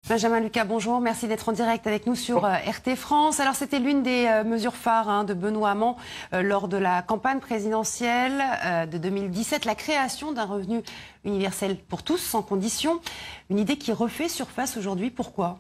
Benjamin Lucas, bonjour. Merci d'être en direct avec nous sur RT France. Alors, c'était l'une des mesures phares de Benoît Hamon lors de la campagne présidentielle de 2017, la création d'un revenu universel pour tous, sans condition. Une idée qui refait surface aujourd'hui. Pourquoi ?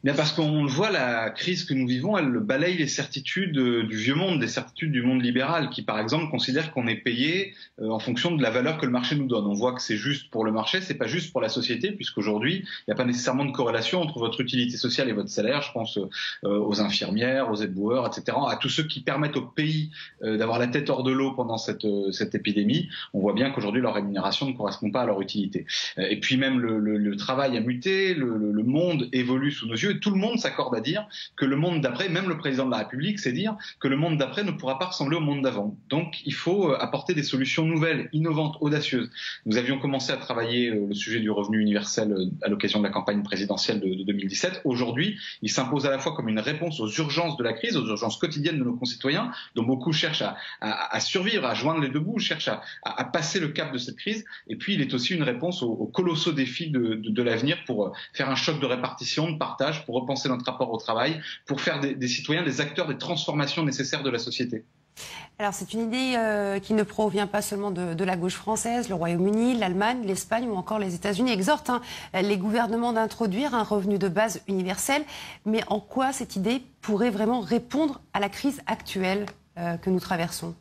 Bien parce qu'on le voit, la crise que nous vivons, elle balaye les certitudes du vieux monde, des certitudes du monde libéral, qui par exemple considère qu'on est payé en fonction de la valeur que le marché nous donne. On voit que c'est juste pour le marché, c'est pas juste pour la société, puisqu'aujourd'hui, il n'y a pas nécessairement de corrélation entre votre utilité sociale et votre salaire. Je pense aux infirmières, aux éboueurs, etc., à tous ceux qui permettent au pays d'avoir la tête hors de l'eau pendant cette épidémie. On voit bien qu'aujourd'hui, leur rémunération ne correspond pas à leur utilité. Et puis même le travail a muté, le monde évolue sous nos yeux. Et tout le monde s'accorde à dire que le monde d'après, même le président de la République, c'est dire que le monde d'après ne pourra pas ressembler au monde d'avant. Donc il faut apporter des solutions nouvelles, innovantes, audacieuses. Nous avions commencé à travailler le sujet du revenu universel à l'occasion de la campagne présidentielle de 2017. Aujourd'hui, il s'impose à la fois comme une réponse aux urgences de la crise, aux urgences quotidiennes de nos concitoyens, dont beaucoup cherchent à survivre, à joindre les deux bouts, cherchent à passer le cap de cette crise. Et puis il est aussi une réponse aux colossaux défis de l'avenir pour faire un choc de répartition, de partage, pour repenser notre rapport au travail, pour faire des citoyens des acteurs des transformations nécessaires de la société. Alors c'est une idée qui ne provient pas seulement de la gauche française. Le Royaume-Uni, l'Allemagne, l'Espagne ou encore les États-Unis exhortent les gouvernements d'introduire un revenu de base universel. Mais en quoi cette idée pourrait vraiment répondre à la crise actuelle que nous traversons ?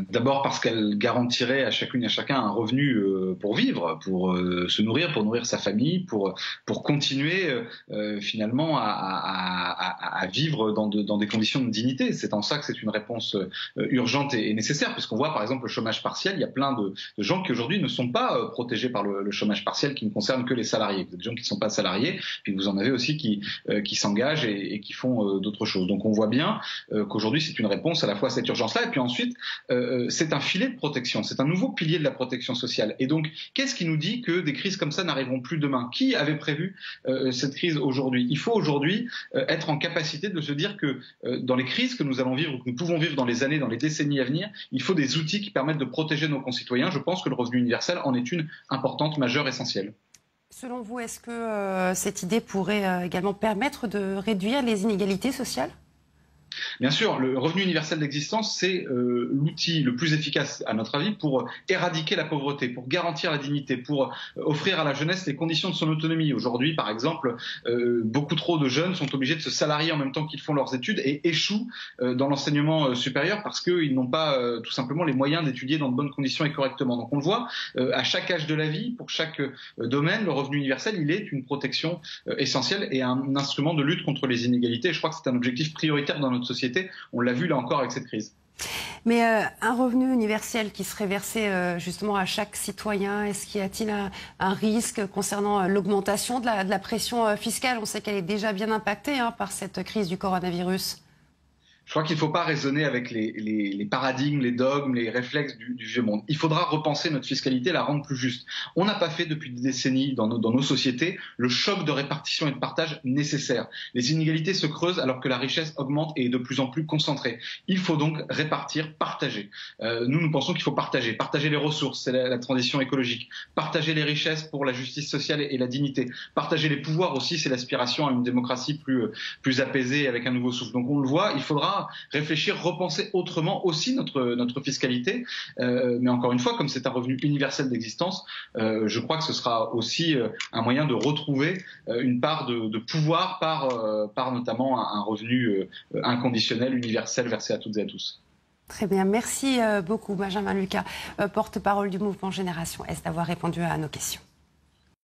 D'abord parce qu'elle garantirait à chacune et à chacun un revenu pour vivre, pour se nourrir, pour nourrir sa famille, pour continuer finalement à vivre dans des conditions de dignité. C'est en ça que c'est une réponse urgente et nécessaire, puisqu'on voit par exemple le chômage partiel. Il y a plein de gens qui aujourd'hui ne sont pas protégés par le chômage partiel, qui ne concerne que les salariés. Vous avez des gens qui ne sont pas salariés, puis vous en avez aussi qui s'engagent et qui font d'autres choses. Donc on voit bien qu'aujourd'hui c'est une réponse à la fois à cette urgence-là, et puis ensuite c'est un filet de protection, c'est un nouveau pilier de la protection sociale. Et donc, qu'est-ce qui nous dit que des crises comme ça n'arriveront plus demain ? Qui avait prévu cette crise aujourd'hui ? Il faut aujourd'hui être en capacité de se dire que dans les crises que nous allons vivre, que nous pouvons vivre dans les années, dans les décennies à venir, il faut des outils qui permettent de protéger nos concitoyens. Je pense que le revenu universel en est une importante, majeure, essentielle. Selon vous, est-ce que cette idée pourrait également permettre de réduire les inégalités sociales ? Bien sûr, le revenu universel d'existence, c'est l'outil le plus efficace, à notre avis, pour éradiquer la pauvreté, pour garantir la dignité, pour offrir à la jeunesse les conditions de son autonomie. Aujourd'hui, par exemple, beaucoup trop de jeunes sont obligés de se salarier en même temps qu'ils font leurs études et échouent dans l'enseignement supérieur parce qu'ils n'ont pas tout simplement les moyens d'étudier dans de bonnes conditions et correctement. Donc on le voit, à chaque âge de la vie, pour chaque domaine, le revenu universel, il est une protection essentielle et un instrument de lutte contre les inégalités. Et je crois que c'est un objectif prioritaire dans notre société. On l'a vu là encore avec cette crise. Mais un revenu universel qui serait versé justement à chaque citoyen, est-ce qu'il y a-t-il un risque concernant l'augmentation de la pression fiscale ? On sait qu'elle est déjà bien impactée par cette crise du coronavirus. Je crois qu'il ne faut pas raisonner avec les paradigmes, les dogmes, les réflexes du vieux monde. Il faudra repenser notre fiscalité, la rendre plus juste. On n'a pas fait depuis des décennies dans nos sociétés le choc de répartition et de partage nécessaire. Les inégalités se creusent alors que la richesse augmente et est de plus en plus concentrée. Il faut donc répartir, partager. Nous pensons qu'il faut partager. Partager les ressources, c'est la transition écologique. Partager les richesses pour la justice sociale et la dignité. Partager les pouvoirs aussi, c'est l'aspiration à une démocratie plus apaisée avec un nouveau souffle. Donc on le voit, il faudra réfléchir, repenser autrement aussi notre fiscalité. Mais encore une fois, comme c'est un revenu universel d'existence, je crois que ce sera aussi un moyen de retrouver une part de pouvoir par notamment un revenu inconditionnel, universel, versé à toutes et à tous. Très bien, merci beaucoup Benjamin Lucas, porte-parole du mouvement Génération Est, d'avoir répondu à nos questions.